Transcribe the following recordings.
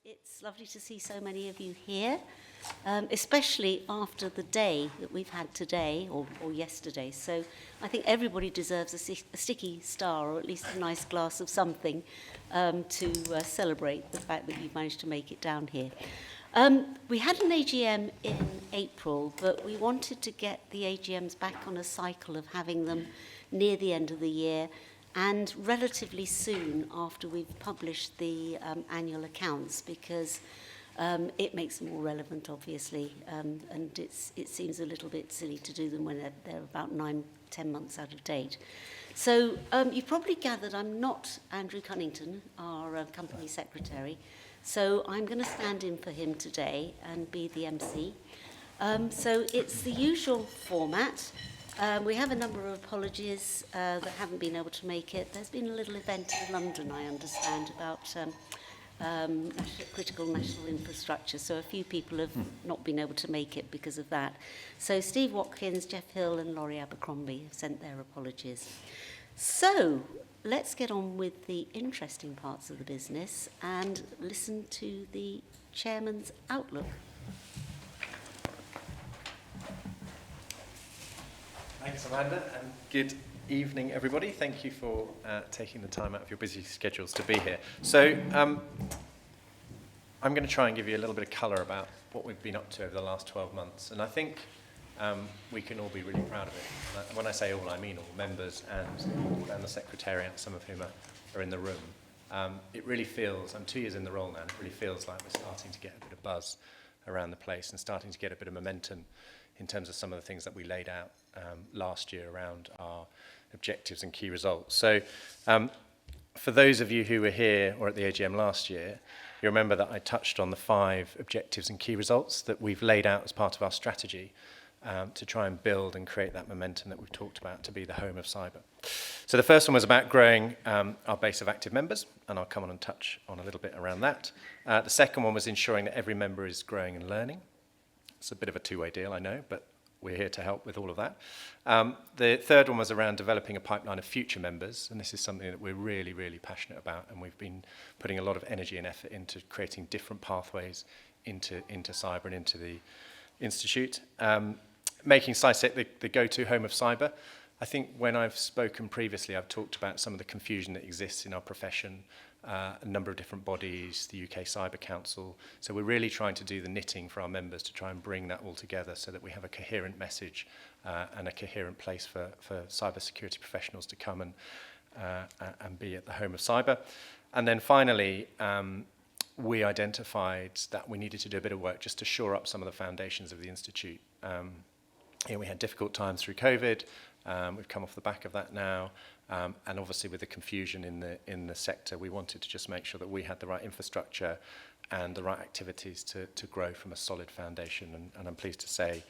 It's lovely to see so many of you here, especially after the day that we've had today or yesterday. So I think everybody deserves a sticky star or at least a nice glass of something to celebrate the fact that you've managed to make it down here. We had an AGM in April, but we wanted to get the AGMs back on a cycle of having them near the end of the year and relatively soon after we've published the annual accounts, because it makes them more relevant, obviously, and it seems a little bit silly to do them when they're about 9-10 months out of date. So you've probably gathered I'm not Andrew Cunnington, our company secretary, so I'm going to stand in for him today and be the MC. So it's the usual format. We have a number of apologies that haven't been able to make it. There's been a little event in London, I understand, about critical national infrastructure, so a few people have not been able to make it because of that. So Steve Watkins, Jeff Hill and Laurie Abercrombie have sent their apologies. So let's get on with the interesting parts of the business and listen to the Chairman's outlook. Thanks, Amanda, and good evening, everybody. Thank you for taking the time out of your busy schedules to be here. So I'm going to try and give you a little bit of colour about what we've been up to over the last 12 months, and I think we can all be really proud of it. When I say all, I mean all, members and the board and the secretariat, some of whom are in the room. It really feels, I'm 2 years in the role now, and it really feels like we're starting to get a bit of buzz around the place and starting to get a bit of momentum in terms of some of the things that we laid out last year around our objectives and key results. So for those of you who were here or at the AGM last year, you remember that I touched on the 5 objectives and key results that we've laid out as part of our strategy to try and build and create that momentum that we've talked about to be the home of cyber. So the first one was about growing our base of active members, and I'll come on and touch on a little bit around that. The second one was ensuring that every member is growing and learning. It's a bit of a two-way deal, I know, but we're here to help with all of that. The third one was around developing a pipeline of future members, and this is something that we're really, really passionate about, and we've been putting a lot of energy and effort into creating different pathways into cyber and into the Institute. Making CIISec the go-to home of cyber. I think when I've spoken previously, I've talked about some of the confusion that exists in our profession, a number of different bodies, the UK Cyber Council. So we're really trying to do the knitting for our members to try and bring that all together so that we have a coherent message and a coherent place for cyber security professionals to come and be at the home of cyber. And then finally, we identified that we needed to do a bit of work just to shore up some of the foundations of the Institute. We had difficult times through COVID. We've come off the back of that now. And obviously with the confusion in the sector, we wanted to just make sure that we had the right infrastructure and the right activities to grow from a solid foundation. And I'm pleased to say,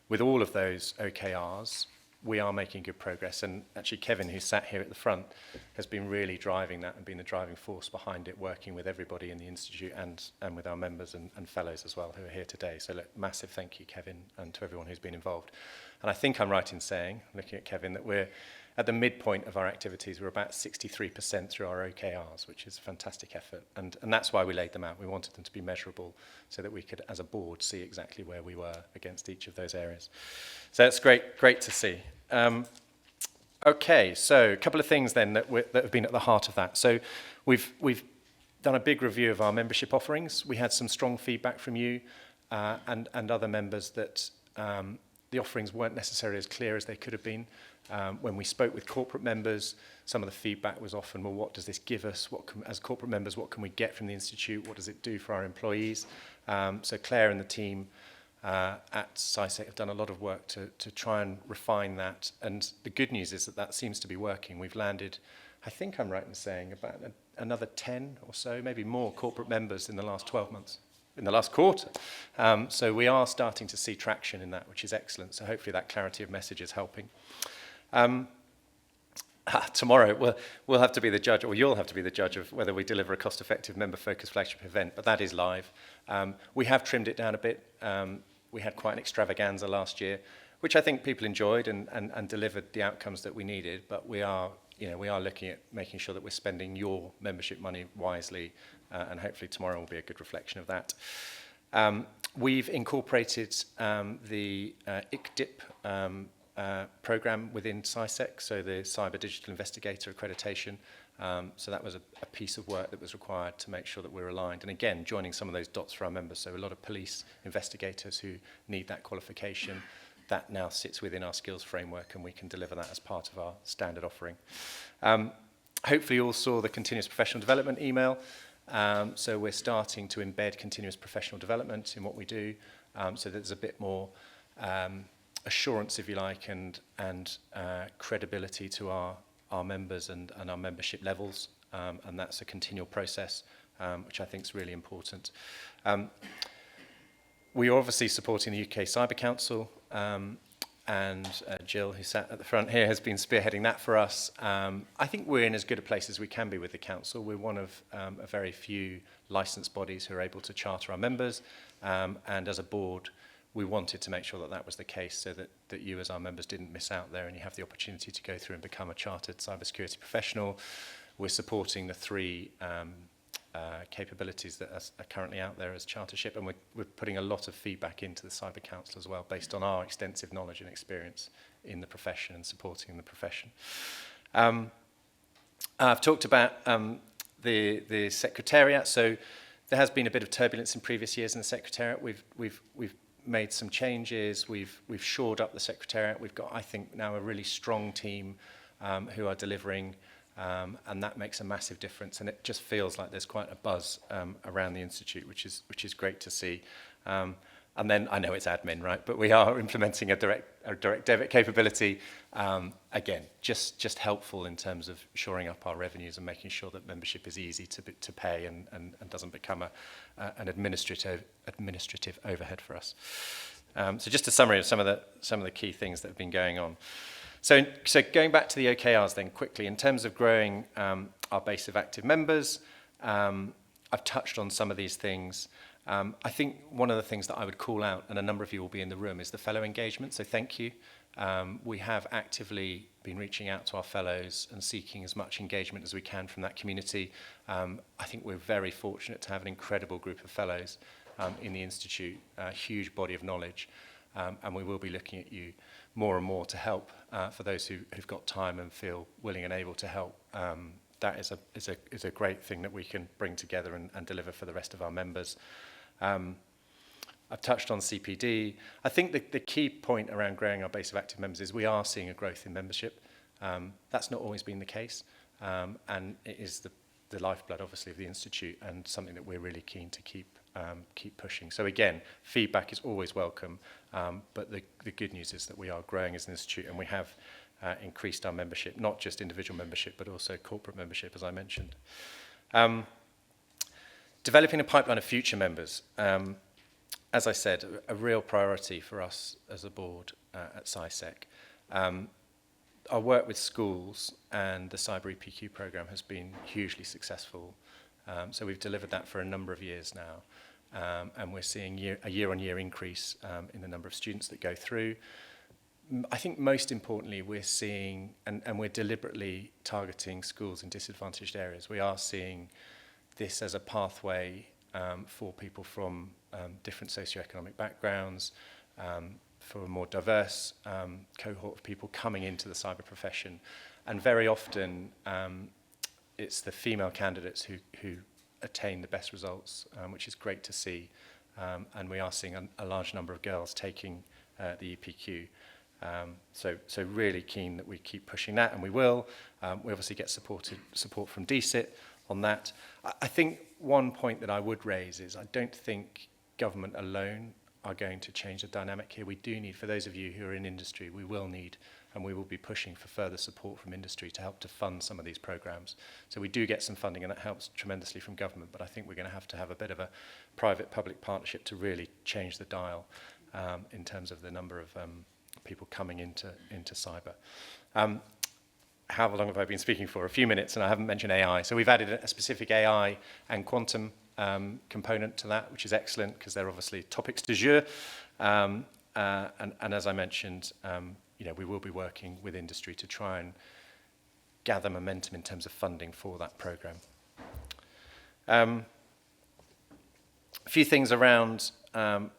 with all of those OKRs, we are making good progress. And actually Kevin, who sat here at the front, has been really driving that and been the driving force behind it, working with everybody in the Institute and with our members and fellows as well who are here today. So look, massive thank you, Kevin, and to everyone who's been involved. And I think I'm right in saying, looking at Kevin, that we're at the midpoint of our activities. We're about 63% through our OKRs, which is a fantastic effort. And that's why we laid them out. We wanted them to be measurable so that we could, as a board, see exactly where we were against each of those areas. So it's great to see. Okay, so a couple of things then that have been at the heart of that. So we've done a big review of our membership offerings. We had some strong feedback from you and other members that the offerings weren't necessarily as clear as they could have been. When we spoke with corporate members, some of the feedback was often, well, what does this give us? As corporate members, what can we get from the Institute? What does it do for our employees? So Claire and the team at CIISec have done a lot of work to try and refine that. And the good news is that seems to be working. We've landed, I think I'm right in saying, about another 10 or so, maybe more corporate members in the last 12 months. In the last quarter. So we are starting to see traction in that, which is excellent. So hopefully that clarity of message is helping. Tomorrow we'll have to be the judge, or you'll have to be the judge of whether we deliver a cost-effective member-focused flagship event, but that is live. We have trimmed it down a bit. We had quite an extravaganza last year, which I think people enjoyed and delivered the outcomes that we needed, but we are looking at making sure that we're spending your membership money wisely and hopefully tomorrow will be a good reflection of that. We've incorporated the ICDIP program within CIISec, so the Cyber Digital Investigator Accreditation. So that was a piece of work that was required to make sure that we're aligned. And again, joining some of those dots for our members. So a lot of police investigators who need that qualification, that now sits within our skills framework, and we can deliver that as part of our standard offering. Hopefully you all saw the continuous professional development email. So we're starting to embed continuous professional development in what we do, so there's a bit more assurance, if you like, and credibility to our members and our membership levels, and that's a continual process, which I think is really important. We are obviously supporting the UK Cyber Council, and Jill, who sat at the front here, has been spearheading that for us. I think we're in as good a place as we can be with the council. We're one of a very few licensed bodies who are able to charter our members, and as a board, we wanted to make sure that that was the case, so that you as our members didn't miss out there and you have the opportunity to go through and become a chartered cybersecurity professional. We're supporting the three capabilities that are currently out there as chartership, and we're putting a lot of feedback into the Cyber Council as well, based on our extensive knowledge and experience in the profession and supporting the profession. I've talked about the Secretariat, so there has been a bit of turbulence in previous years in the Secretariat. We've made some changes, we've shored up the Secretariat. We've got, I think, now a really strong team who are delivering, and that makes a massive difference, and it just feels like there's quite a buzz around the Institute, which is great to see. And then I know it's admin, right? But we are implementing a direct debit capability. Again, just helpful in terms of shoring up our revenues and making sure that membership is easy to pay and doesn't become an administrative overhead for us. So just a summary of some of the key things that have been going on. So going back to the OKRs then quickly, in terms of growing our base of active members, I've touched on some of these things. I think one of the things that I would call out, and a number of you will be in the room, is the fellow engagement, so thank you. We have actively been reaching out to our fellows and seeking as much engagement as we can from that community. I think we're very fortunate to have an incredible group of fellows in the Institute, a huge body of knowledge, and we will be looking at you more and more to help for those who've got time and feel willing and able to help. That is a great thing that we can bring together and deliver for the rest of our members. I've touched on CPD. I think the key point around growing our base of active members is we are seeing a growth in membership. That's not always been the case, and it is the lifeblood, obviously, of the Institute, and something that we're really keen to keep pushing. So again, feedback is always welcome, but the good news is that we are growing as an Institute, and we have increased our membership, not just individual membership, but also corporate membership, as I mentioned. Developing a pipeline of future members. As I said, a real priority for us as a board at CIISec. Our work with schools and the Cyber EPQ program has been hugely successful. So we've delivered that for a number of years now, and we're seeing a year-on-year increase in the number of students that go through. I think most importantly, we're seeing, and we're deliberately targeting schools in disadvantaged areas. We are seeing this as a pathway for people from different socioeconomic backgrounds, for a more diverse cohort of people coming into the cyber profession. And very often, it's the female candidates who attain the best results, which is great to see. And we are seeing a large number of girls taking the EPQ. So really keen that we keep pushing that, and we will. We obviously get support from DCIT on that. I think one point that I would raise is I don't think government alone are going to change the dynamic here. We do need, for those of you who are in industry, we will need, and we will be pushing for further support from industry to help to fund some of these programs. So we do get some funding, and that helps tremendously from government, but I think we're going to have a bit of a private-public partnership to really change the dial in terms of the number of people coming into cyber. How long have I been speaking for? A few minutes, and I haven't mentioned AI. So we've added a specific AI and quantum component to that, which is excellent because they're obviously topics du jour. And as I mentioned, we will be working with industry to try and gather momentum in terms of funding for that program. A few things around,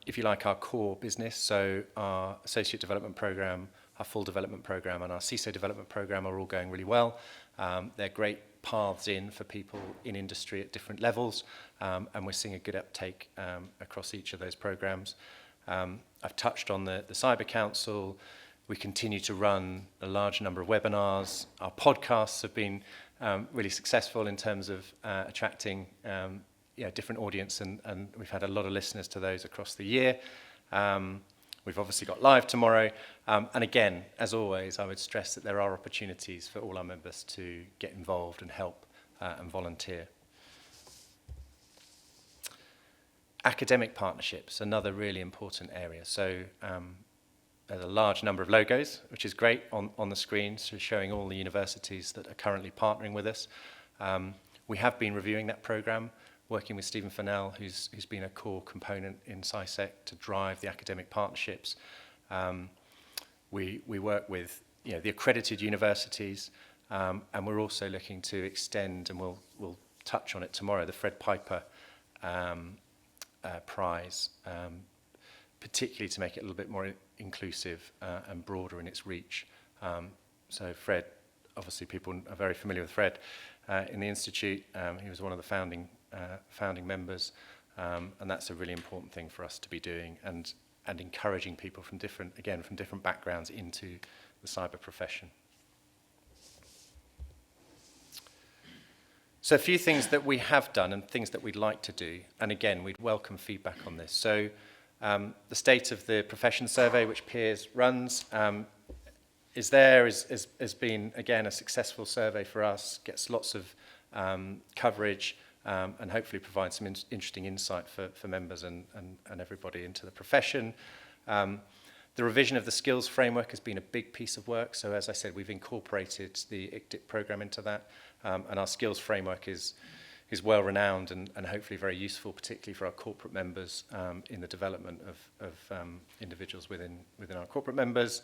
if you like, our core business. So our associate development program, our full development program, and our CISO development program are all going really well. They're great paths in for people in industry at different levels, and we're seeing a good uptake across each of those programs. I've touched on the Cyber Council. We continue to run a large number of webinars. Our podcasts have been really successful in terms of attracting different audience, and we've had a lot of listeners to those across the year. We've obviously got live tomorrow. And again, as always, I would stress that there are opportunities for all our members to get involved and help and volunteer. Academic partnerships, another really important area. So there's a large number of logos, which is great on the screen, so showing all the universities that are currently partnering with us. We have been reviewing that program, working with Stephen Fennell, who's been a core component in CIISec to drive the academic partnerships. We work with the accredited universities, and we're also looking to extend, and we'll touch on it tomorrow, the Fred Piper Prize, particularly to make it a little bit more inclusive and broader in its reach. So Fred, obviously people are very familiar with Fred in the Institute. He was one of the founding members, and that's a really important thing for us to be doing, and encouraging people from different backgrounds into the cyber profession. So a few things that we have done and things that we'd like to do, and again, we'd welcome feedback on this. So the State of the Profession survey, which Piers runs, has been, again, a successful survey for us, gets lots of coverage, and hopefully provides some interesting insight for members and everybody into the profession. The revision of the skills framework has been a big piece of work. So as I said, we've incorporated the ICDIP program into that, and our skills framework is well renowned and hopefully very useful, particularly for our corporate members in the development of individuals within our corporate members.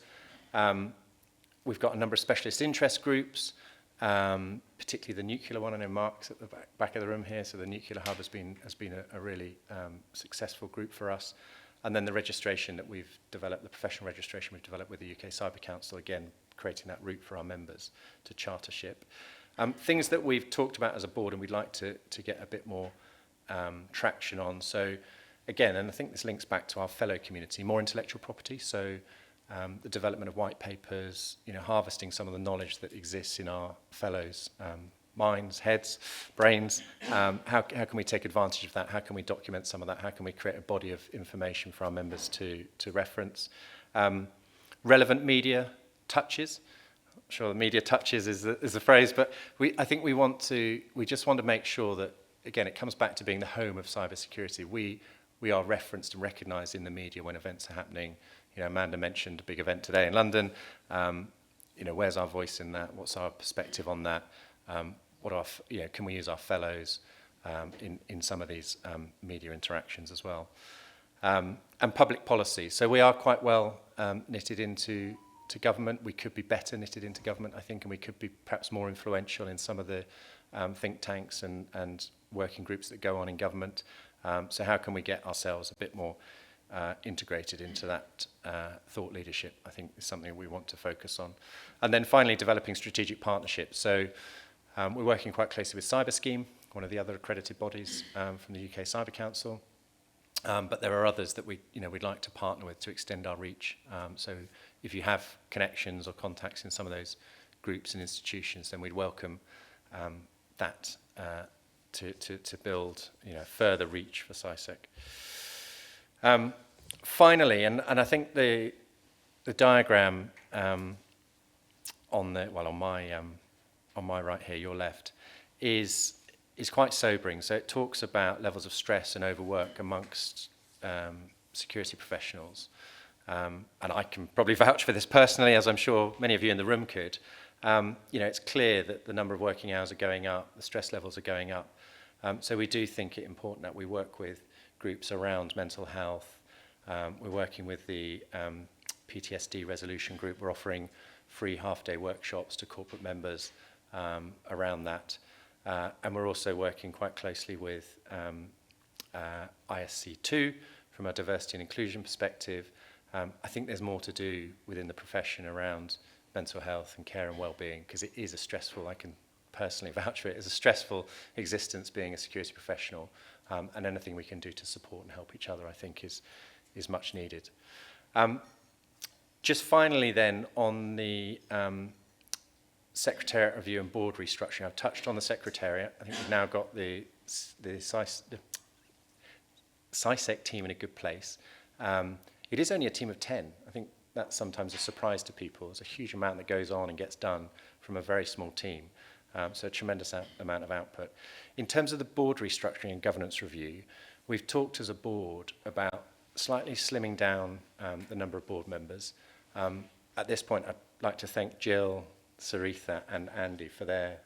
We've got a number of specialist interest groups, particularly the nuclear one. I know Mark's at the back of the room here, so the Nuclear Hub has been a really successful group for us. And then the registration that we've developed, the professional registration we've developed with the UK Cyber Council, again, creating that route for our members to chartership. Things that we've talked about as a board and we'd like to get a bit more traction on. So again, and I think this links back to our fellow community, more intellectual property. So the development of white papers, harvesting some of the knowledge that exists in our fellows' minds, heads, brains. How can we take advantage of that? How can we document some of that? How can we create a body of information for our members to reference? Relevant media touches. I'm sure the media touches is the phrase, but I think we just want to make sure that, again, it comes back to being the home of cybersecurity. We are referenced and recognised in the media when events are happening. Amanda mentioned a big event today in London. Where's our voice in that? What's our perspective on that? Can we use our fellows in some of these media interactions as well? And public policy. So we are quite well knitted into government. We could be better knitted into government, I think, and we could be perhaps more influential in some of the think tanks and working groups that go on in government. So how can we get ourselves a bit more integrated into that thought leadership, I think, is something we want to focus on. And then finally, developing strategic partnerships. So we're working quite closely with CyberScheme, one of the other accredited bodies from the UK Cyber Council. But there are others that we'd like to partner with to extend our reach. So if you have connections or contacts in some of those groups and institutions, then we'd welcome that to build further reach for CIISec. Finally, and I think the diagram on my right here, your left, is quite sobering. So it talks about levels of stress and overwork amongst security professionals. And I can probably vouch for this personally, as I'm sure many of you in the room could. It's clear that the number of working hours are going up, the stress levels are going up. So we do think it important that we work with groups around mental health. We're working with the PTSD resolution group. We're offering free half-day workshops to corporate members around that. And we're also working quite closely with ISC2 from a diversity and inclusion perspective. I think there's more to do within the profession around mental health and care and well-being, because it is a stressful, I can personally vouch for it, it's a stressful existence being a security professional, and anything we can do to support and help each other, I think, is much needed. Just finally then, on the Secretariat review and board restructuring, I've touched on the Secretariat. I think we've now got the CIISec team in a good place. It is only a team of 10. I think that's sometimes a surprise to people. There's a huge amount that goes on and gets done from a very small team. So a tremendous amount of output. In terms of the board restructuring and governance review, we've talked as a board about slightly slimming down the number of board members. At this point, I'd like to thank Jill, Saritha and Andy for their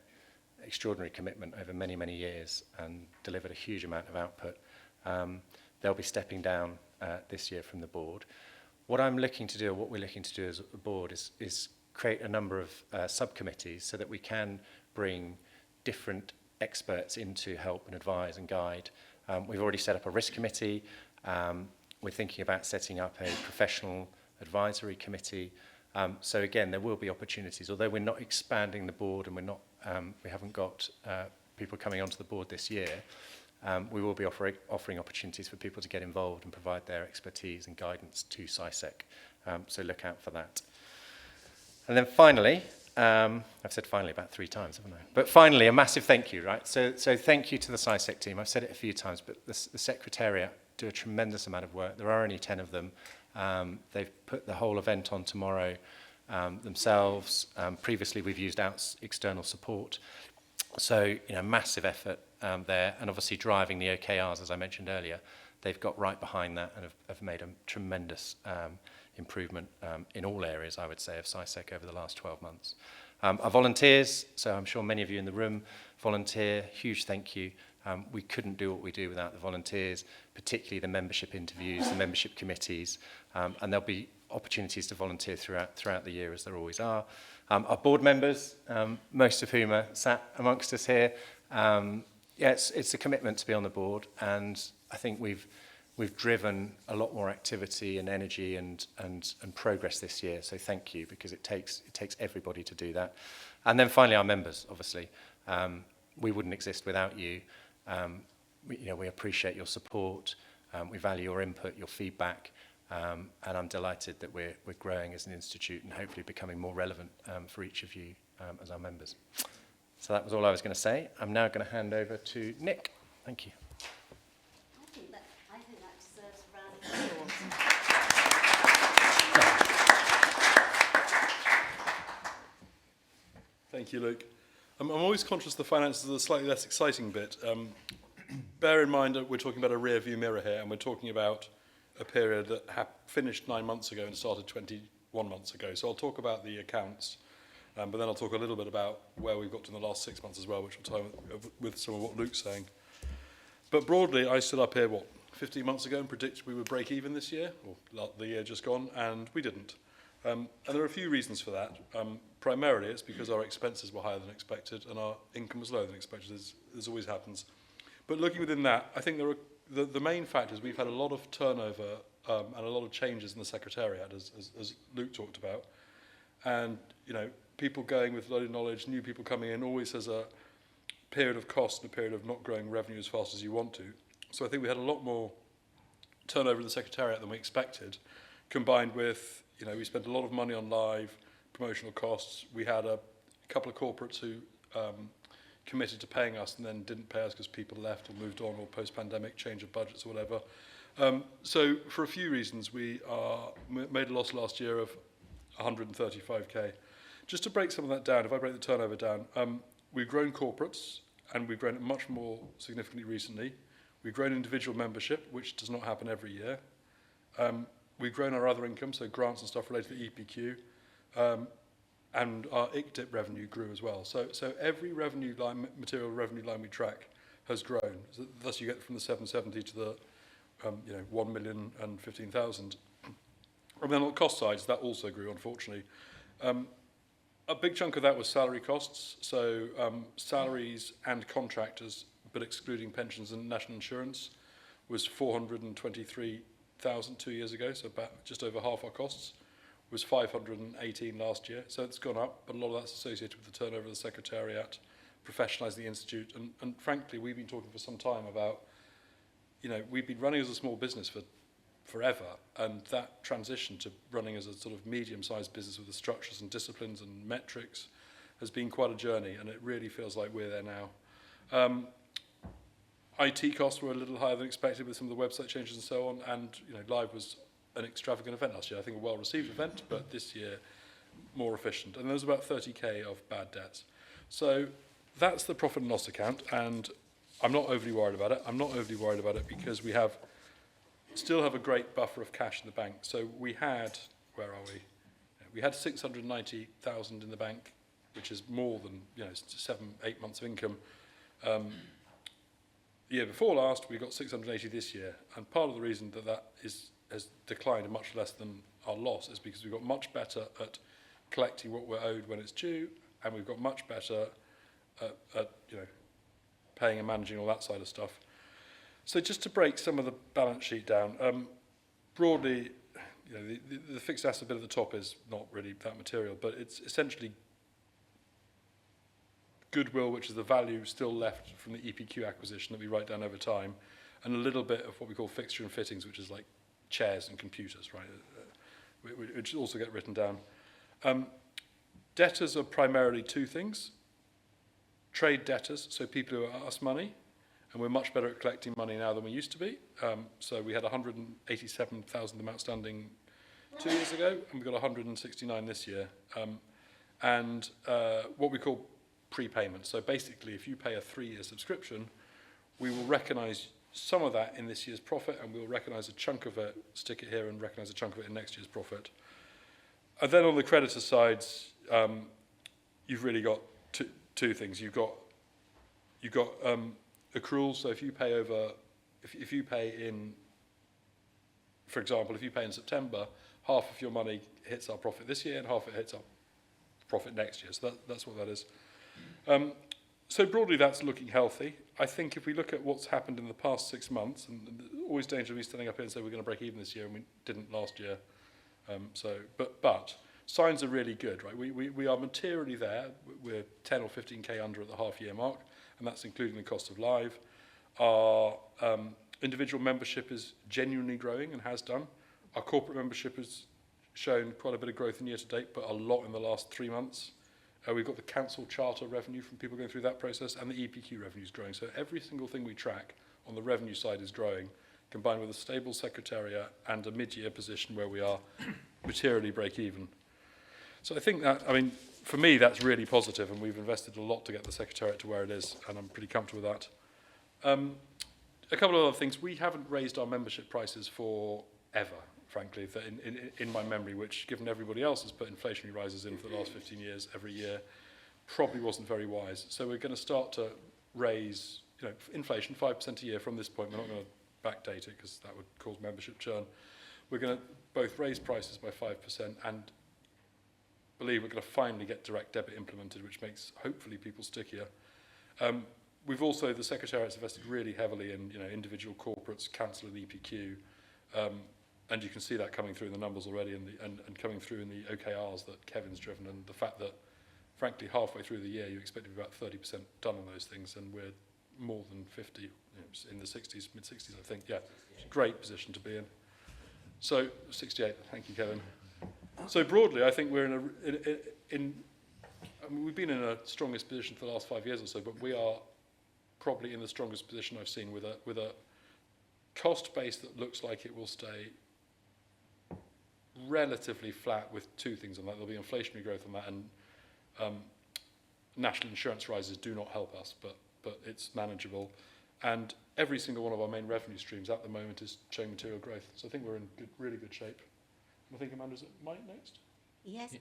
extraordinary commitment over many, many years and delivered a huge amount of output. They'll be stepping down this year from the board. What I'm looking to do, or what we're looking to do as a board, is create a number of subcommittees so that we can bring different experts in to help and advise and guide. We've already set up a risk committee. We're thinking about setting up a professional advisory committee. So again, there will be opportunities, although we're not expanding the board and we haven't got people coming onto the board this year. We will be offering opportunities for people to get involved and provide their expertise and guidance to CIISec. So look out for that. And then finally, I've said finally about 3 times, haven't I? But finally, a massive thank you, right? So thank you to the CIISec team. I've said it a few times, but the Secretariat do a tremendous amount of work. There are only 10 of them. They've put the whole event on tomorrow themselves. Previously, we've used external support. So, massive effort there, and obviously driving the OKRs, as I mentioned earlier. They've got right behind that and have made a tremendous improvement in all areas, I would say, of CIISec over the last 12 months. Our volunteers, so I'm sure many of you in the room volunteer, huge thank you. We couldn't do what we do without the volunteers, particularly the membership interviews, the membership committees, and there'll be opportunities to volunteer throughout the year, as there always are. Our board members, most of whom are sat amongst us here, it's a commitment to be on the board, and I think we've driven a lot more activity and energy and progress this year. So thank you, because it takes everybody to do that. And then finally, our members, obviously. We wouldn't exist without you. We appreciate your support. We value your input, your feedback. And I'm delighted that we're growing as an institute and hopefully becoming more relevant for each of you as our members. So that was all I was going to say. I'm now going to hand over to Nick. Thank you. I think that deserves a round of applause. Thank you, Luke. I'm always conscious the finances are the slightly less exciting bit. Bear in mind that we're talking about a rear-view mirror here, and we're talking about a period that finished 9 months ago and started 21 months ago. So I'll talk about the accounts, but then I'll talk a little bit about where we've got to in the last 6 months as well, which will tie with some of what Luke's saying. But broadly, I stood up here, 15 months ago and predicted we would break even this year, or the year just gone, and we didn't. And there are a few reasons for that. Primarily, it's because our expenses were higher than expected and our income was lower than expected, as always happens. But looking within that, I think the main fact is we've had a lot of turnover and a lot of changes in the Secretariat, as Luke talked about. And, people going with loaded knowledge, new people coming in, always has a period of cost and a period of not growing revenue as fast as you want to. So I think we had a lot more turnover in the Secretariat than we expected, combined with, we spent a lot of money on live promotional costs. We had a couple of corporates who committed to paying us and then didn't pay us because people left or moved on or post-pandemic change of budgets or whatever. So for a few reasons, we made a loss last year of 135k. Just to break some of that down, if I break the turnover down, we've grown corporates and we've grown it much more significantly recently. We've grown individual membership, which does not happen every year. We've grown our other income, so grants and stuff related to EPQ, and our ICDIP revenue grew as well. So every revenue line, material revenue line we track has grown. So thus you get from the 770 to the 1,015,000. And then on the cost side, that also grew, unfortunately. A big chunk of that was salary costs, so salaries and contractors, but excluding pensions and national insurance. was 423,000 2 years ago, so about just over half our costs. Was 518 last year, so it's gone up, but a lot of that's associated with the turnover of the Secretariat, professionalising the Institute, and frankly, we've been talking for some time about, we've been running as a small business for forever, and that transition to running as a sort of medium-sized business with the structures and disciplines and metrics has been quite a journey, and it really feels like we're there now. IT costs were a little higher than expected with some of the website changes and so on, and Live was an extravagant event last year. I think a well-received event, but this year more efficient. And there was about 30k of bad debts. So that's the profit and loss account, and I'm not overly worried about it. I'm not overly worried about it because we still have a great buffer of cash in the bank. So we had, where are we? We had 690,000 in the bank, which is more than 7-8 months of income. The year before last, we got 680 this year, and part of the reason that has declined much less than our loss is because we've got much better at collecting what we're owed when it's due, and we've got much better at paying and managing all that side of stuff. So just to break some of the balance sheet down, broadly, the fixed asset bit at the top is not really that material, but it's essentially goodwill, which is the value still left from the EPQ acquisition that we write down over time, and a little bit of what we call fixture and fittings, which is like chairs and computers, right, which also get written down. Debtors are primarily two things. Trade debtors, so people who owe us money, and we're much better at collecting money now than we used to be. So we had 187,000 of them outstanding 2 years ago, and we've got 169 this year. And what we call prepayment. So basically, if you pay a 3-year subscription, we will recognise some of that in this year's profit, and we'll recognise a chunk of it, stick it here, and recognise a chunk of it in next year's profit. And then on the creditor sides, you've really got two things. You've got accruals. So if you pay if you pay in, for example, if you pay in September, half of your money hits our profit this year, and half of it hits our profit next year. So that's what that is. So broadly, that's looking healthy. I think if we look at what's happened in the past 6 months, and always danger of me standing up here and say we're going to break even this year, and we didn't last year. But signs are really good, right? We are materially there. We're 10 or 15k under at the half-year mark, and that's including the cost of Live. Our individual membership is genuinely growing and has done. Our corporate membership has shown quite a bit of growth in year to date, but a lot in the last 3 months. We've got the council charter revenue from people going through that process, and the EPQ revenue is growing. So every single thing we track on the revenue side is growing, combined with a stable secretariat and a mid-year position where we are materially break even. So I think that, for me, that's really positive, and we've invested a lot to get the secretariat to where it is, and I'm pretty comfortable with that. A couple of other things. We haven't raised our membership prices forever, frankly, in my memory, which, given everybody else has put inflationary rises in for the last 15 years every year, probably wasn't very wise. So we're going to start to raise, inflation 5% a year from this point. We're not going to backdate it because that would cause membership churn. We're going to both raise prices by 5% and believe we're going to finally get direct debit implemented, which makes, hopefully, people stickier. We've also, the Secretariat's invested really heavily in individual corporates, council and EPQ, and you can see that coming through in the numbers already and coming through in the OKRs that Kevin's driven, and the fact that, frankly, halfway through the year, you expect to be about 30% done on those things, and we're more than 50, in the 60s, mid-60s, I think. Yeah, great position to be in. So, 68, thank you, Kevin. So broadly, I think we're we've been in a strongest position for the last 5 years or so, but we are probably in the strongest position I've seen with a cost base that looks like it will stay relatively flat, with two things on that. There'll be inflationary growth on that, and national insurance rises do not help us, but it's manageable. And every single one of our main revenue streams at the moment is showing material growth. So I think we're in really good shape. And I think, Amanda, is it Mike next? Yes,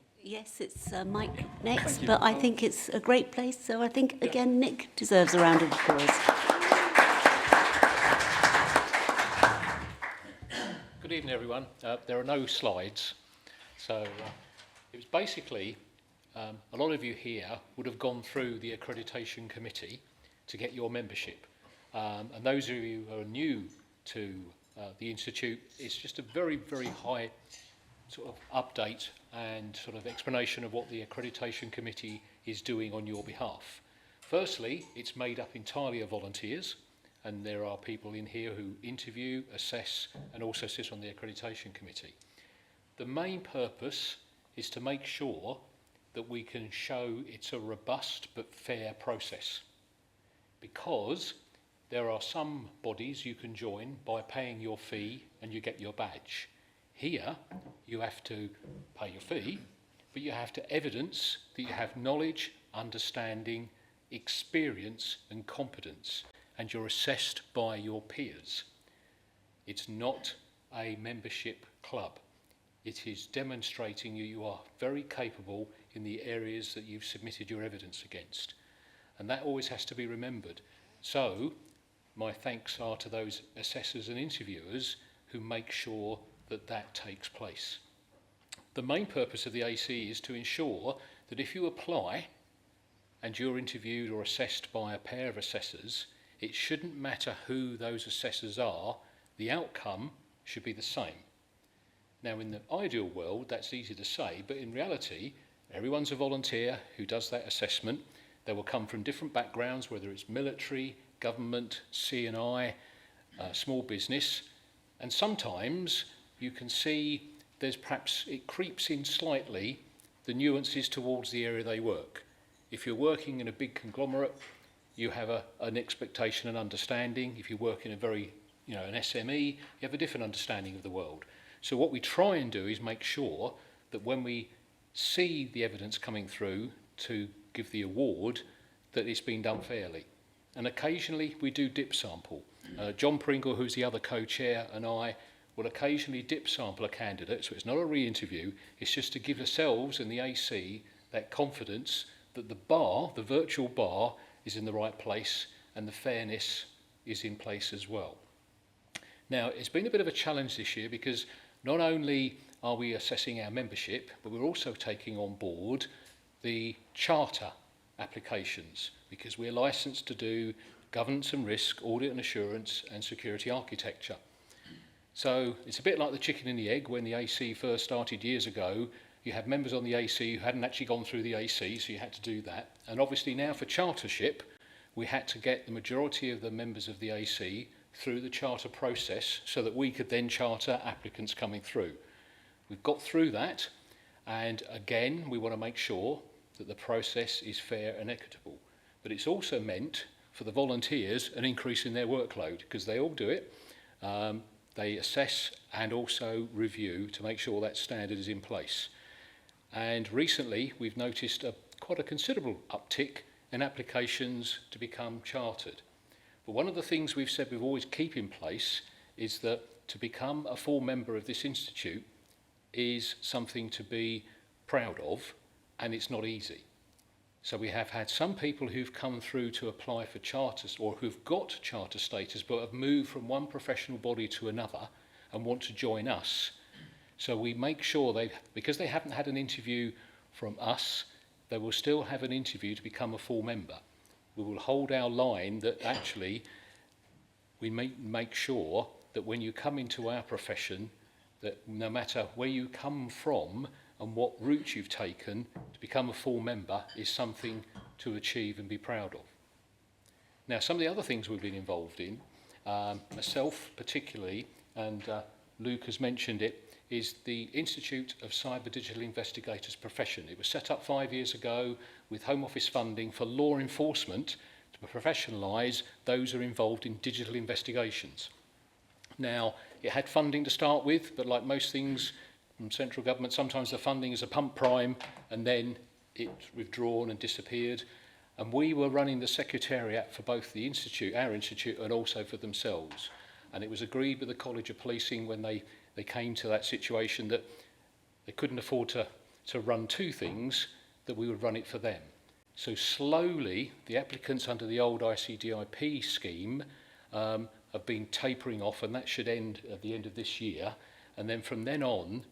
it's Mike next, but I think it's a great place. So I think, again, Nick deserves a round of applause. Good evening, everyone. There are no slides. So it was basically, a lot of you here would have gone through the accreditation committee to get your membership. And those of you who are new to the Institute. It's just a very, very high sort of update and sort of explanation of what the Accreditation Committee is doing on your behalf. Firstly, it's made up entirely of volunteers, and there are people in here who interview, assess, and also sit on the Accreditation Committee. The main purpose is to make sure that we can show it's a robust but fair process, because there are some bodies you can join by paying your fee and you get your badge. Here, you have to pay your fee, but you have to evidence that you have knowledge, understanding, experience and competence, and you're assessed by your peers. It's not a membership club. It is demonstrating you are very capable in the areas that you've submitted your evidence against. And that always has to be remembered. So, my thanks are to those assessors and interviewers who make sure that that takes place. The main purpose of the AC is to ensure that if you apply and you're interviewed or assessed by a pair of assessors, it shouldn't matter who those assessors are, the outcome should be the same. Now, in the ideal world, that's easy to say, but in reality, everyone's a volunteer who does that assessment. They will come from different backgrounds, whether it's military, government, C&I, small business, and sometimes you can see there's perhaps, it creeps in slightly, the nuances towards the area they work. If you're working in a big conglomerate, you have an expectation and understanding. If you work in a very, an SME, you have a different understanding of the world. So what we try and do is make sure that when we see the evidence coming through to give the award, that it's been done fairly. And occasionally we do dip sample. John Pringle, who's the other co-chair, and I will occasionally dip sample a candidate, so it's not a re-interview, it's just to give ourselves and the AC that confidence that the bar, the virtual bar, is in the right place and the fairness is in place as well. Now, it's been a bit of a challenge this year because not only are we assessing our membership, but we're also taking on board the charter applications, because we're licensed to do governance and risk, audit and assurance, and security architecture. So it's a bit like the chicken and the egg. When the AC first started years ago, you had members on the AC who hadn't actually gone through the AC, so you had to do that. And obviously now for chartership, we had to get the majority of the members of the AC through the charter process so that we could then charter applicants coming through. We've got through that, and again, we want to make sure that the process is fair and equitable. But it's also meant for the volunteers an increase in their workload, because they all do it. They assess and also review to make sure that standard is in place. And recently, we've noticed quite a considerable uptick in applications to become chartered. But one of the things we've said we've always keep in place is that to become a full member of this institute is something to be proud of, and it's not easy. So we have had some people who've come through to apply for charters, or who've got charter status but have moved from one professional body to another and want to join us. So we make sure because they haven't had an interview from us, they will still have an interview to become a full member. We will hold our line that actually we make sure that when you come into our profession, that no matter where you come from and what route you've taken, to become a full member is something to achieve and be proud of. Now, some of the other things we've been involved in, myself particularly, and Luke has mentioned it, is the Institute of Cyber Digital Investigators Profession. It was set up 5 years ago with Home Office funding for law enforcement to professionalise those who are involved in digital investigations. Now, it had funding to start with, but like most things from central government, sometimes the funding is a pump prime and then it's withdrawn and disappeared. And we were running the secretariat for both the institute, our institute, and also for themselves. And it was agreed with the College of Policing when they came to that situation that they couldn't afford to run two things, that we would run it for them. So slowly, the applicants under the old ICDIP scheme have been tapering off, and that should end at the end of this year. And then from then on,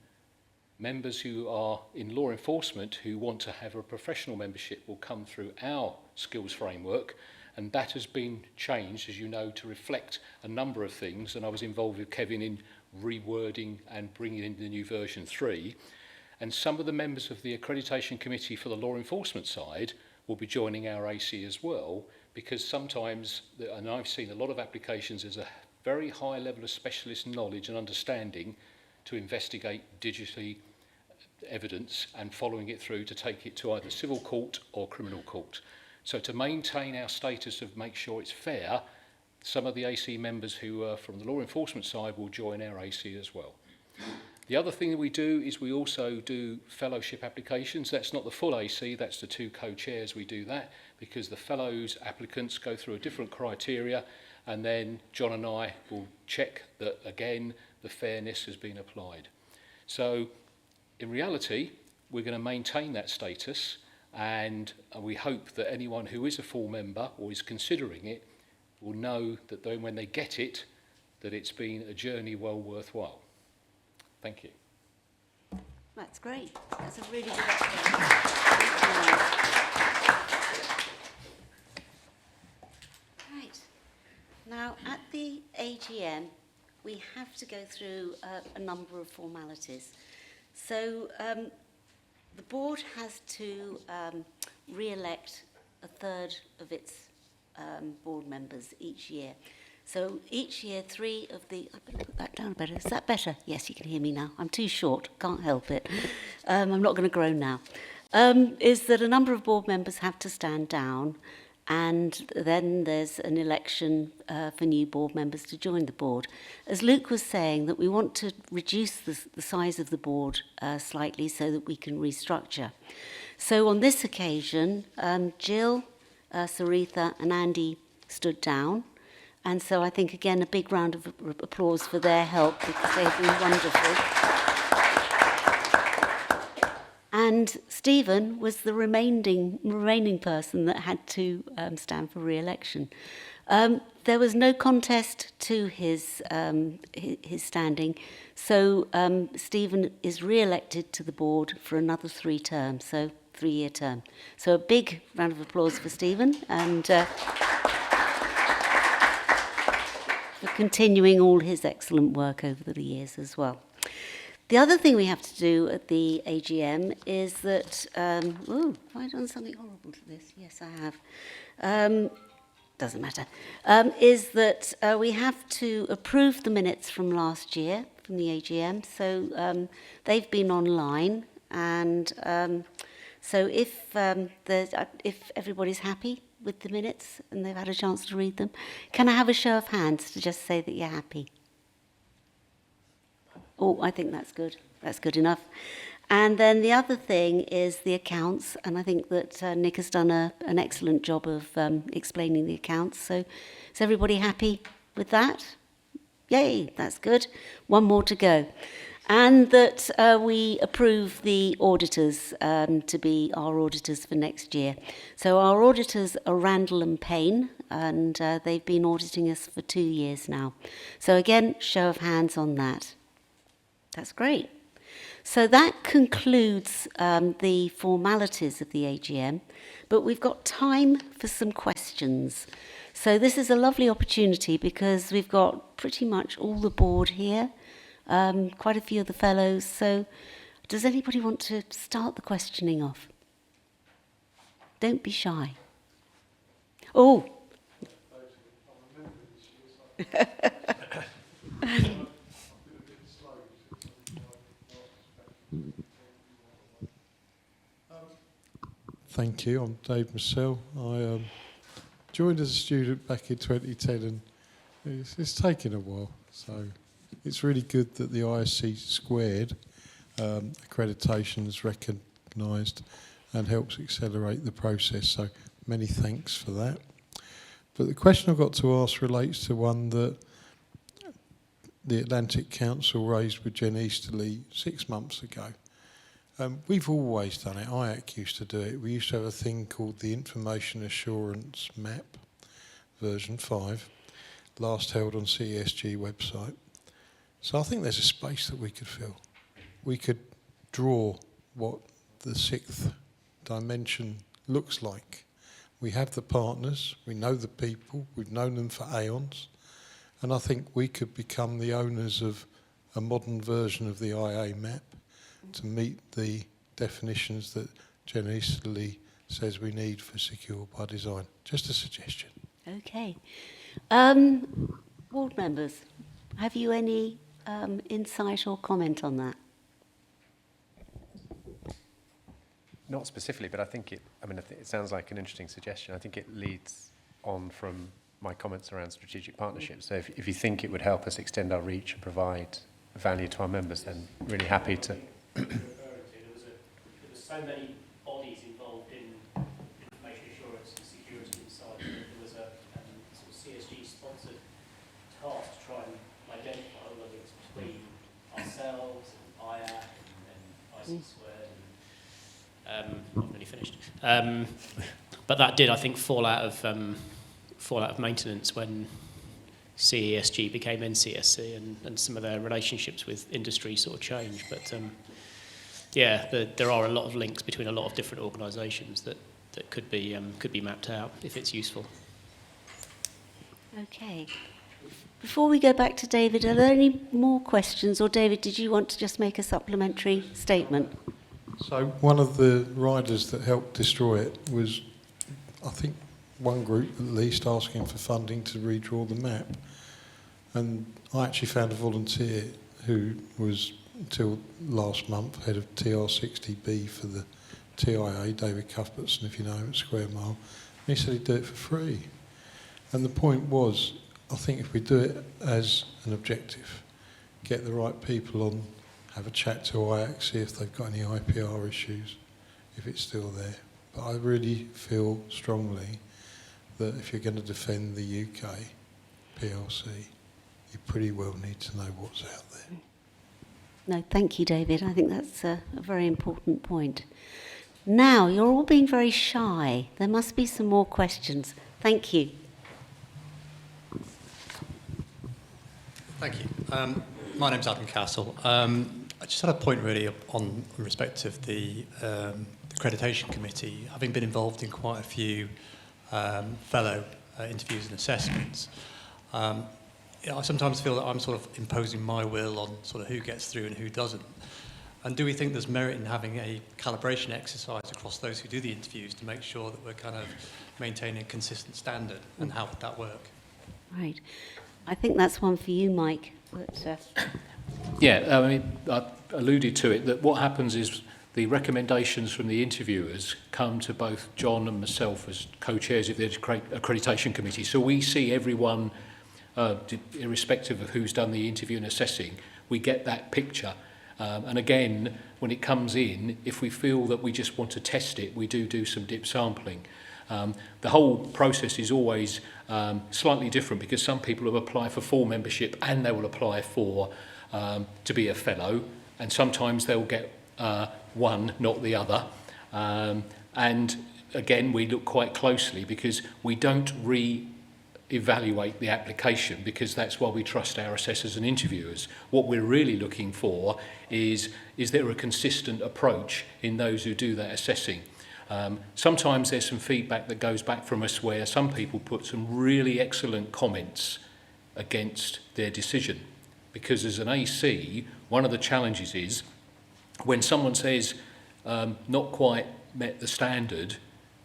members who are in law enforcement who want to have a professional membership will come through our skills framework, And that has been changed, as you know, to reflect a number of things. And I was involved with Kevin in rewording and bringing in the new version 3. And some of the members of the accreditation committee for the law enforcement side will be joining our AC as well, because sometimes, and I've seen a lot of applications, there's a very high level of specialist knowledge and understanding to investigate digitally evidence and following it through to take it to either civil court or criminal court. So to maintain our status of make sure it's fair, some of the AC members who are from the law enforcement side will join our AC as well. The other thing that we do is we also do fellowship applications. That's not the full AC, that's the 2 co-chairs. We do that because the fellows applicants go through a different criteria, and then John and I will check that, again, the fairness has been applied. So in reality, we're going to maintain that status, and we hope that anyone who is a full member or is considering it will know that when they get it, that it's been a journey well worthwhile. Thank you. That's great. That's a really good update. Right. Now, at the AGM, we have to go through a number of formalities. So the board has to re-elect a third of its board members each year. So each year, 3 of the... I better put that down better. Is that better? Yes, you can hear me now. I'm too short. Can't help it. I'm not going to groan now. Is that a number of board members have to stand down, and then there's an election for new board members to join the board. As Luke was saying, that we want to reduce the size of the board slightly so that we can restructure. So on this occasion, Jill, Saritha and Andy stood down. And so I think, again, a big round of applause for their help, because they've been wonderful. And Stephen was the remaining person that had to stand for re-election. There was no contest to his standing, so Stephen is re-elected to the board for another 3 terms, so 3-year term. So a big round of applause for Stephen, and for continuing all his excellent work over the years as well. The other thing we have to do at the AGM is that... have I done something horrible to this? Yes, I have. Doesn't matter. Is that we have to approve the minutes from last year, from the AGM. So they've been online, and so if everybody's happy with the minutes and they've had a chance to read them, can I have a show of hands to just say that you're happy? Oh, I think that's good. That's good enough. And then the other thing is the accounts, and I think that Nick has done an excellent job of explaining the accounts. So is everybody happy with that? Yay, that's good. One more to go. And that we approve the auditors to be our auditors for next year. So our auditors are Randall and Payne, and they've been auditing us for 2 years now. So again, show of hands on that. That's great. So that concludes the formalities of the AGM, but we've got time for some questions. So this is a lovely opportunity because we've got pretty much all the board here. Quite a few of the fellows. So does anybody want to start the questioning off? Don't be shy. Oh. Thank you. I'm Dave Marcel. I joined as a student back in 2010, and it's taken a while. So it's really good that the CIISec accreditation is recognised and helps accelerate the process. So many thanks for that. But the question I've got to ask relates to one that the Atlantic Council raised with Jen Easterly 6 months ago. We've always done it. IAC used to do it. We used to have a thing called the Information Assurance Map, version 5, last held on CESG website. So I think there's a space that we could fill. We could draw what the 6th dimension looks like, We have the partners, we know the people, we've known them for aeons, and I think we could become the owners of a modern version of the IA map to meet the definitions that General Easterly says we need for secure by design. Just a suggestion. Okay. Board members, have you any insight or comment on that? Not specifically, but I think it sounds like an interesting suggestion. I think it leads on from my comments around strategic partnerships. So if you think it would help us extend our reach and provide value to our members, then really happy to. There was so many bodies involved in information assurance and security inside. There was a sort of CSG-sponsored task to try and identify all the links between ourselves and IA and IC squared. Not really finished. But that did, I think, fall out of maintenance when CIISG became NCSC and some of their relationships with industry sort of changed. But there are a lot of links between a lot of different organisations that could be mapped out if it's useful. Okay. Before we go back to David, are there any more questions? Or David, did you want to just make a supplementary statement? So one of the riders that helped destroy it was, I think, one group at least asking for funding to redraw the map. And I actually found a volunteer who was, until last month, head of TR60B for the TIA, David Cuthbertson, if you know him, at Square Mile. And he said he'd do it for free. And the point was, I think if we do it as an objective, get the right people on, have a chat to IAC, see if they've got any IPR issues, if it's still there. But I really feel strongly that if you're going to defend the UK PLC, you pretty well need to know what's out there. No, thank you, David. I think that's a very important point. Now, you're all being very shy. There must be some more questions. Thank you. Thank you. My name's Adam Castle. I just had a point really on respect of the accreditation committee. Having been involved in quite a few fellow interviews and assessments, I sometimes feel that I'm sort of imposing my will on sort of who gets through and who doesn't. And do we think there's merit in having a calibration exercise across those who do the interviews to make sure that we're kind of maintaining a consistent standard, and how would that work? Right. I think that's one for you, Mike. But, Yeah, I mean, I alluded to it, that what happens is the recommendations from the interviewers come to both John and myself as co-chairs of the accreditation committee. So we see everyone, irrespective of who's done the interview and assessing, we get that picture. And again, when it comes in, if we feel that we just want to test it, we do some dip sampling. The whole process is always slightly different, because some people will apply for full membership and they will apply for to be a fellow, and sometimes they'll get one, not the other. And again, we look quite closely, because we don't re-evaluate the application, because that's why we trust our assessors and interviewers. What we're really looking for is there a consistent approach in those who do that assessing? Sometimes there's some feedback that goes back from us where some people put some really excellent comments against their decision. Because as an AC, one of the challenges is when someone says not quite met the standard,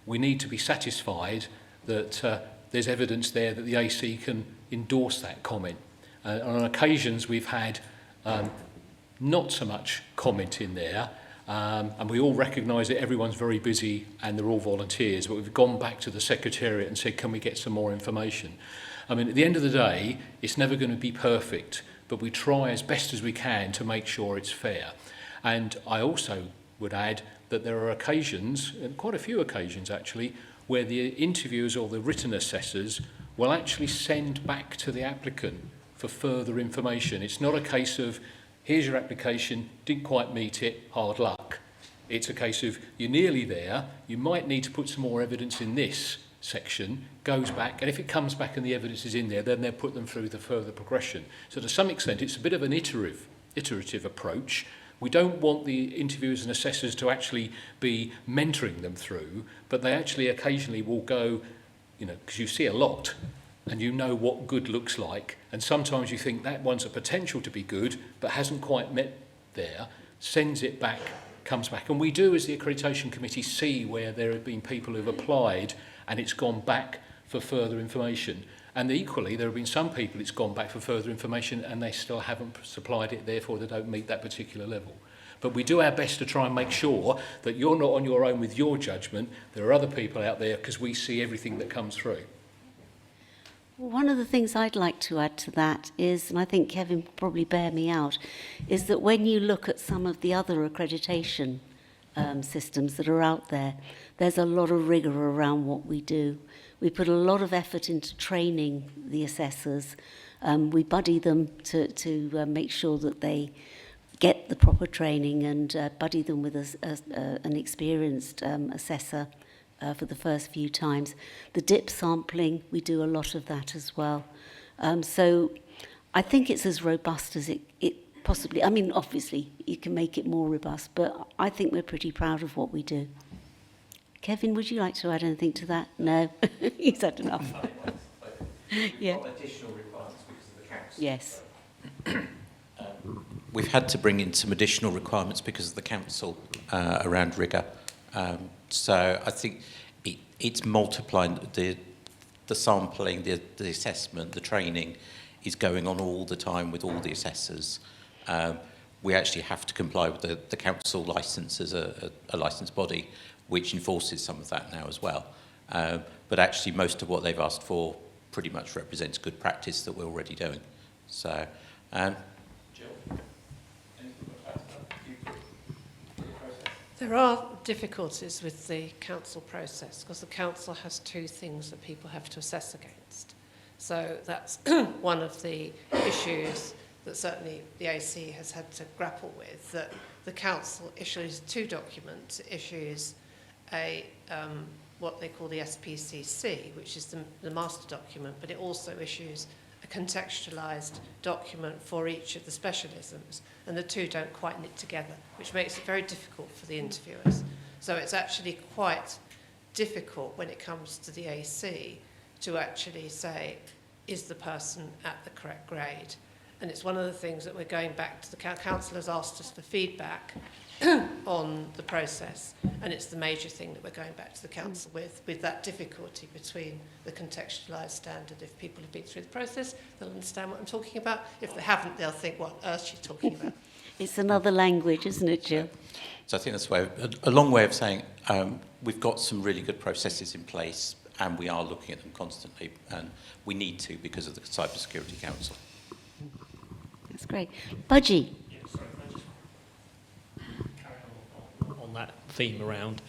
we need to be satisfied that there's evidence there that the AC can endorse that comment. On occasions we've had not so much comment in there, and we all recognise that everyone's very busy and they're all volunteers, but we've gone back to the Secretariat and said, can we get some more information? I mean, at the end of the day, it's never going to be perfect, but we try as best as we can to make sure it's fair. And I also would add that there are occasions, and quite a few occasions actually, where the interviewers or the written assessors will actually send back to the applicant for further information. It's not a case of, here's your application, didn't quite meet it, hard luck. It's a case of, you're nearly there, you might need to put some more evidence in this section, goes back, and if it comes back and the evidence is in there, then they'll put them through the further progression. So to some extent, it's a bit of an iterative approach, We don't want the interviewers and assessors to actually be mentoring them through, but they actually occasionally will go, you know, because you see a lot and you know what good looks like, and sometimes you think that one's a potential to be good but hasn't quite met there, sends it back, comes back. And we do, as the accreditation committee, see where there have been people who've applied and it's gone back for further information. And equally, there have been some people it's gone back for further information and they still haven't supplied it, therefore they don't meet that particular level. But we do our best to try and make sure that you're not on your own with your judgment. There are other people out there because we see everything that comes through. Well, one of the things I'd like to add to that is, and I think Kevin will probably bear me out, is that when you look at some of the other accreditation systems that are out there, there's a lot of rigour around what we do. We put a lot of effort into training the assessors. We buddy them to make sure that they get the proper training, and buddy them with an experienced assessor for the first few times. The dip sampling, we do a lot of that as well. So I think it's as robust as it possibly, I mean, obviously you can make it more robust, but I think we're pretty proud of what we do. Kevin, would you like to add anything to that? No, he's had enough. Yeah. Additional requirements because of the council. Yes. We've had to bring in some additional requirements because of the council around rigour. So I think it's multiplying the sampling, the assessment, the training is going on all the time with all the assessors. We actually have to comply with the council licence as a licensed body, which enforces some of that now as well. But actually most of what they've asked for pretty much represents good practice that we're already doing. So, Jill? There are difficulties with the council process because the council has two things that people have to assess against. So that's one of the issues that certainly the AC has had to grapple with, that the council issues two documents. It issues a what they call the SPCC, which is the master document, but it also issues a contextualised document for each of the specialisms, and the two don't quite knit together, which makes it very difficult for the interviewers. So it's actually quite difficult when it comes to the AC to actually say, is the person at the correct grade? And it's one of the things that we're going back to. The council has asked us for feedback on the process, and it's the major thing that we're going back to the council with that difficulty between the contextualised standard. If people have been through the process, they'll understand what I'm talking about. If they haven't, they'll think, what on earth she's talking about. It's another language, isn't it, Jill? So I think that's a long way of saying we've got some really good processes in place and we are looking at them constantly, and we need to because of the Cyber Security Council. That's great. Budgie. Yeah, sorry, can I just carry on that theme around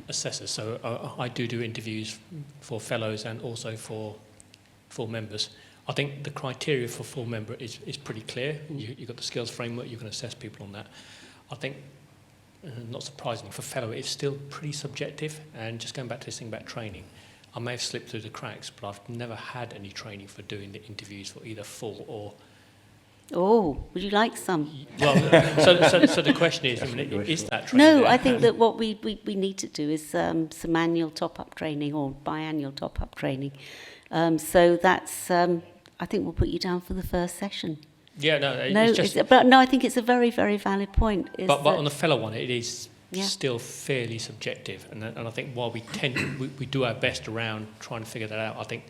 assessors. So I do interviews for fellows and also for full members. I think the criteria for full member is pretty clear. You've got the skills framework, you can assess people on that. I think, not surprisingly, for fellow it's still pretty subjective, and just going back to this thing about training, I may have slipped through the cracks, but I've never had any training for doing the interviews for either full or... Oh, would you like some? Well, so the question is, is that training? No, there? I think that what we need to do is some annual top-up training or biannual top-up training. So that's, I think we'll put you down for the first session. Yeah, it's just... But no, I think it's a very, very valid point. But on the fellow one, it is Yeah. still fairly subjective. And I think while we do our best around trying to figure that out, I think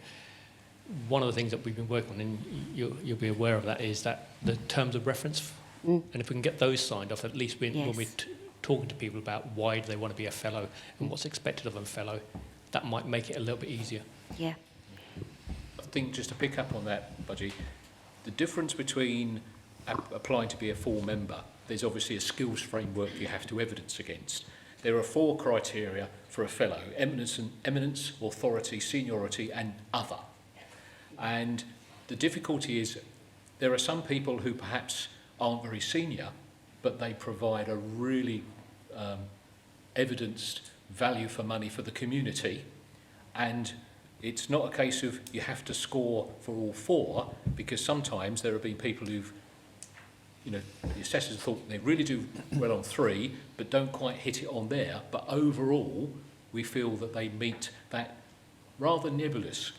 one of the things that we've been working on, and you'll be aware of that, is that the terms of reference. And if we can get those signed off, at least when we're talking to people about why do they want to be a fellow and what's expected of them fellow, that might make it a little bit easier. Yeah. I think just to pick up on that, Budgie, the difference between applying to be a full member, there's obviously a skills framework you have to evidence against. There are 4 criteria for a fellow: eminence, authority, seniority, and other. And the difficulty is there are some people who perhaps aren't very senior, but they provide a really evidenced value for money for the community. And it's not a case of you have to score for all 4, because sometimes there have been people who've you know, the assessors thought they really do well on 3, but don't quite hit it on there. But overall, we feel that they meet that rather nebulous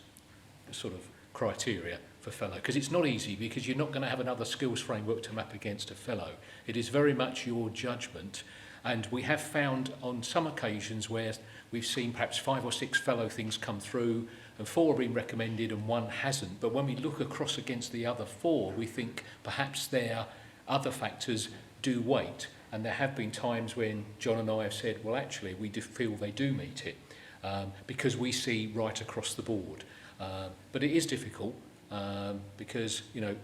sort of criteria for fellow, because it's not easy, because you're not going to have another skills framework to map against a fellow. It is very much your judgment, and we have found on some occasions where we've seen perhaps 5 or 6 fellow things come through, and 4 have been recommended and 1 hasn't, but when we look across against the other 4, we think perhaps their other factors do weight, and there have been times when John and I have said, well, actually, we do feel they do meet it, because we see right across the board. But it is difficult, because, you know,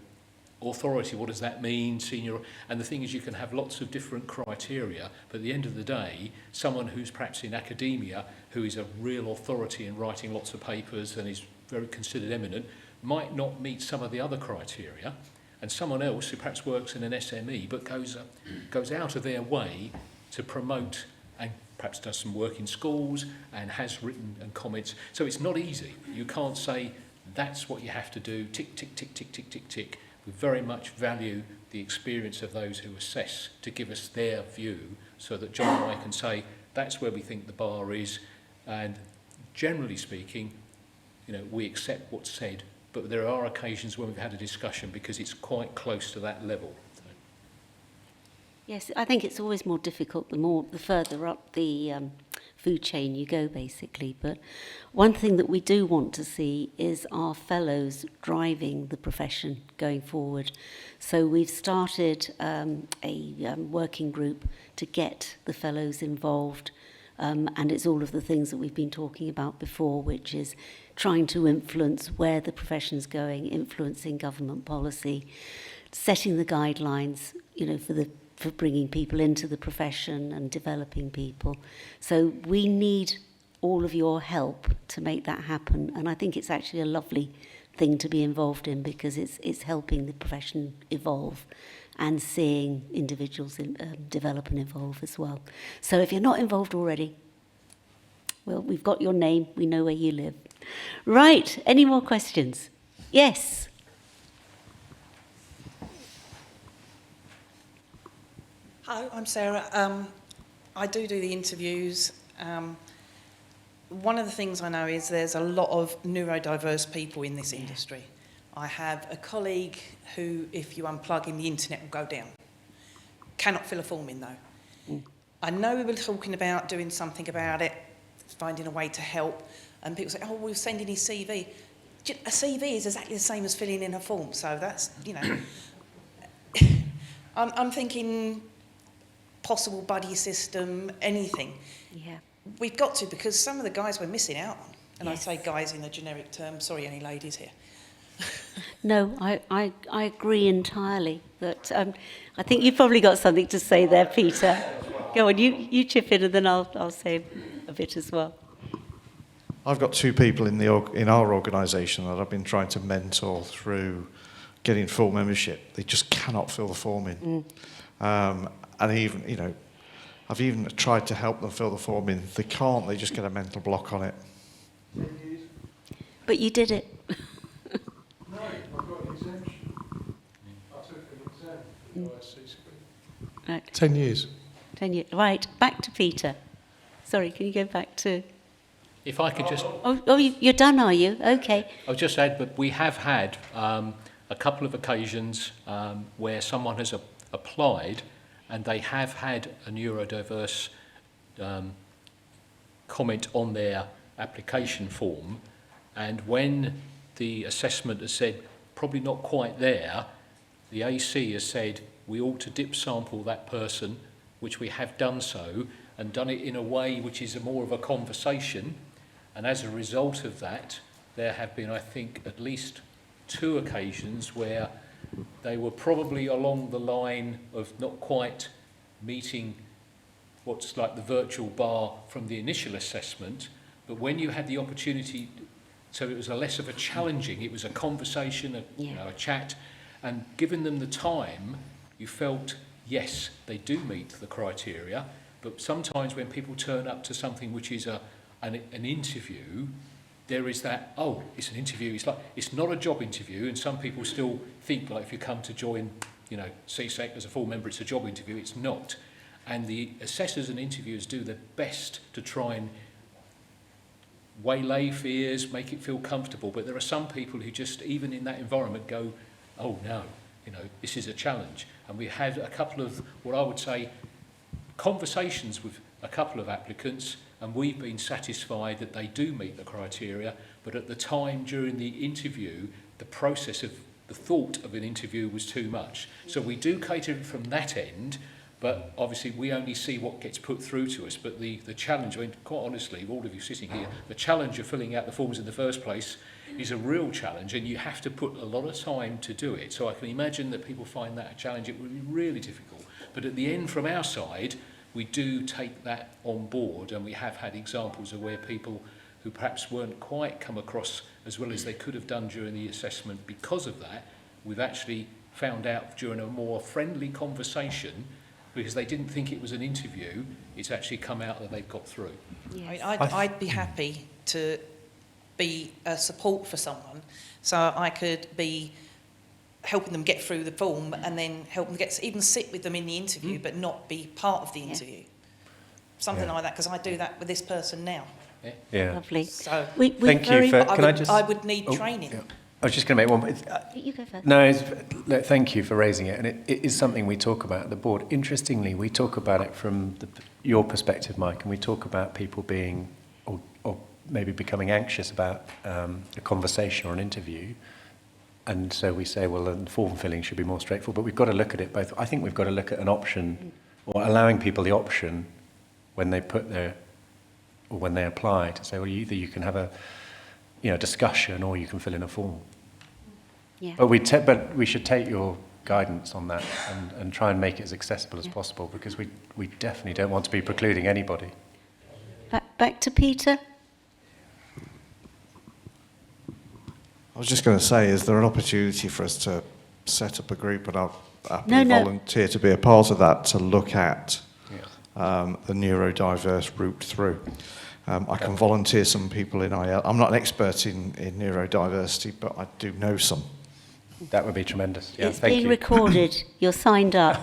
authority, what does that mean? Senior, and the thing is, you can have lots of different criteria, but at the end of the day, someone who's perhaps in academia, who is a real authority in writing lots of papers and is very considered eminent, might not meet some of the other criteria, and someone else who perhaps works in an SME but goes out of their way to promote and perhaps does some work in schools and has written and comments. So it's not easy. You can't say that's what you have to do, tick, tick, tick, tick, tick, tick, tick. We very much value the experience of those who assess to give us their view, so that John and I can say that's where we think the bar is, and generally speaking, you know, we accept what's said, but there are occasions when we've had a discussion because it's quite close to that level. So. Yes, I think it's always more difficult the further up the food chain you go, basically. But one thing that we do want to see is our fellows driving the profession going forward. So we've started a working group to get the fellows involved, and it's all of the things that we've been talking about before, which is trying to influence where the profession's going, influencing government policy, setting the guidelines, you know, for bringing people into the profession and developing people. So we need all of your help to make that happen, and I think it's actually a lovely thing to be involved in, because it's helping the profession evolve and seeing individuals develop and evolve as well. So if you're not involved already, well, we've got your name, we know where you live. Right, any more questions? Yes. Hi, I'm Sarah. I do the interviews. One of the things I know is there's a lot of neurodiverse people in this industry. I have a colleague who, if you unplug him, the internet will go down. Cannot fill a form in, though. Mm. I know we were talking about doing something about it, finding a way to help, and people say, oh, we'll send in his CV. A CV is exactly the same as filling in a form, so that's, you know... I'm thinking possible buddy system, anything. Yeah. We've got to, because some of the guys we're missing out on, and Yes. I say guys in a generic term, sorry any ladies here. No, I agree entirely. That I think you've probably got something to say there, Peter. Go on, you chip in, and then I'll say a bit as well. I've got 2 people in our organisation that I've been trying to mentor through getting full membership. They just cannot fill the form in. And even, you know, I've even tried to help them fill the form in. They can't, they just get a mental block on it. But you did it. No, I've got an exemption. I took an exam for the ISC school. Right. 10 years. 10 years. Right, back to Peter. Sorry, can you go back to... If I could just... Oh, you're done, are you? Okay. I'll just add, but we have had a couple of occasions where someone has applied and they have had a neurodiverse comment on their application form, and when the assessment has said probably not quite there, the AC has said we ought to dip sample that person, which we have done so, and done it in a way which is more of a conversation. And as a result of that, there have been, I think, at least 2 occasions where they were probably along the line of not quite meeting what's like the virtual bar from the initial assessment, but when you had the opportunity, so it was a less of a challenging, it was a conversation, you know, a chat, and given them the time, you felt, yes, they do meet the criteria, but sometimes when people turn up to something which is an interview, there is that, oh, it's an interview. It's like, it's not a job interview, and some people still think, like, if you come to join CIISec as a full member, it's a job interview. It's not. And the assessors and interviewers do their best to try and waylay fears, make it feel comfortable. But there are some people who just, even in that environment, go, oh no, this is a challenge. And we had a couple of, what I would say, conversations with a couple of applicants, and we've been satisfied that they do meet the criteria. But at the time during the interview, the process of the thought of an interview was too much. So we do cater it from that end, but obviously we only see what gets put through to us. But the challenge, I mean, quite honestly, all of you sitting here, the challenge of filling out the forms in the first place is a real challenge, and you have to put a lot of time to do it. So I can imagine that people find that a challenge. It would be really difficult. But at the end, from our side, we do take that on board, and we have had examples of where people who perhaps weren't quite come across as well as they could have done during the assessment because of that, we've actually found out during a more friendly conversation, because they didn't think it was an interview, it's actually come out that they've got through. Yes. I mean, I'd be happy to be a support for someone, so I could be helping them get through the form and then help them even sit with them in the interview, but not be part of the interview. Something like that, because I do that with this person now. Yeah. Lovely. So Thank you for. I would need training. Yeah. I was just going to make one. You go first. No, look, thank you for raising it, and it is something we talk about at the board. Interestingly, we talk about it from your perspective, Mike, and we talk about people being or maybe becoming anxious about a conversation or an interview. And so we say, well, the form filling should be more straightforward, but we've got to look at it both. I think we've got to look at an option, or allowing people the option when they or when they apply, to say, well, either you can have a discussion or you can fill in a form. Yeah. But we should take your guidance on that and try and make it as accessible as possible, because we definitely don't want to be precluding anybody. Back to Peter. I was just going to say, is there an opportunity for us to set up a group, and I'll happily volunteer to be a part of that, to look at the neurodiverse route through. I can volunteer some people in IL. I'm not an expert in neurodiversity, but I do know some. That would be tremendous. Yeah, it's being recorded. You're signed up.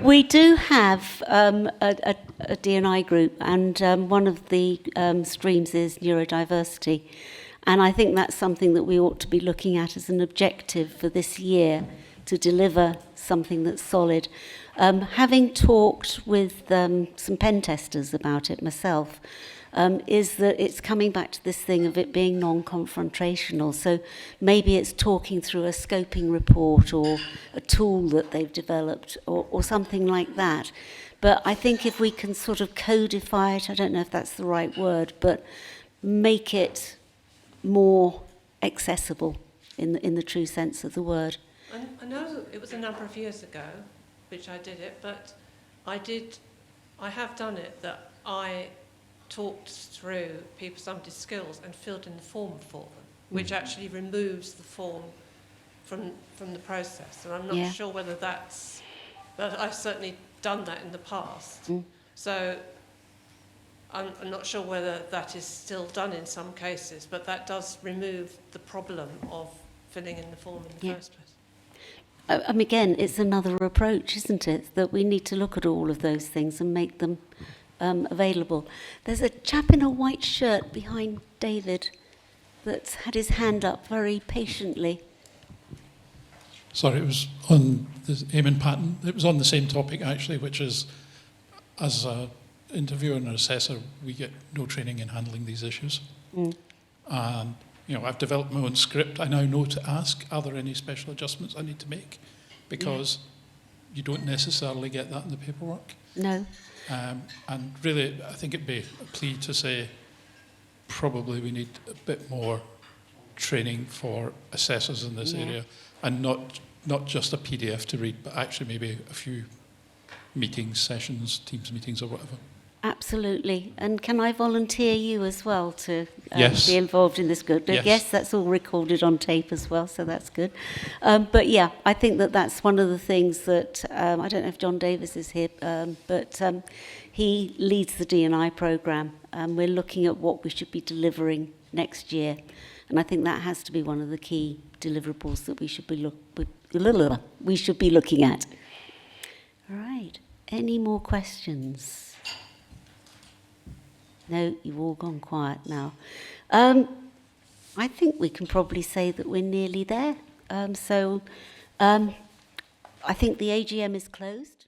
We do have a D&I group, and one of the streams is neurodiversity. And I think that's something that we ought to be looking at as an objective for this year, to deliver something that's solid. Having talked with some pen testers about it myself, is that it's coming back to this thing of it being non-confrontational. So maybe it's talking through a scoping report or a tool that they've developed or something like that. But I think if we can sort of codify it, I don't know if that's the right word, but make it more accessible in the true sense of the word. I know it was a number of years ago which I did it, but I have done it, that I talked through somebody's skills and filled in the form for them, which actually removes the form from the process. And I'm not sure whether that's, but I've certainly done that in the past. So I'm not sure whether that is still done in some cases, but that does remove the problem of filling in the form in the first place. Again, it's another approach, isn't it? That we need to look at all of those things and make them available. There's a chap in a white shirt behind David that's had his hand up very patiently. Sorry, it was on the Eamon Patton. It was on the same topic, actually, which is, as an interviewer and an assessor, we get no training in handling these issues. And I've developed my own script. I now know to ask, are there any special adjustments I need to make? Because you don't necessarily get that in the paperwork. No. And really, I think it'd be a plea to say probably we need a bit more training for assessors in this area, and not just a PDF to read, but actually maybe a few meetings, sessions, Teams meetings or whatever. Absolutely. And can I volunteer you as well to Yes. be involved in this group? Yes, that's all recorded on tape as well, so that's good. But yeah, I think that's one of the things that, I don't know if John Davis is here, but he leads the D&I programme, and we're looking at what we should be delivering next year. And I think that has to be one of the key deliverables that we should be we should be looking at. Right. Any more questions? No, you've all gone quiet now. I think we can probably say that we're nearly there. I think the AGM is closed.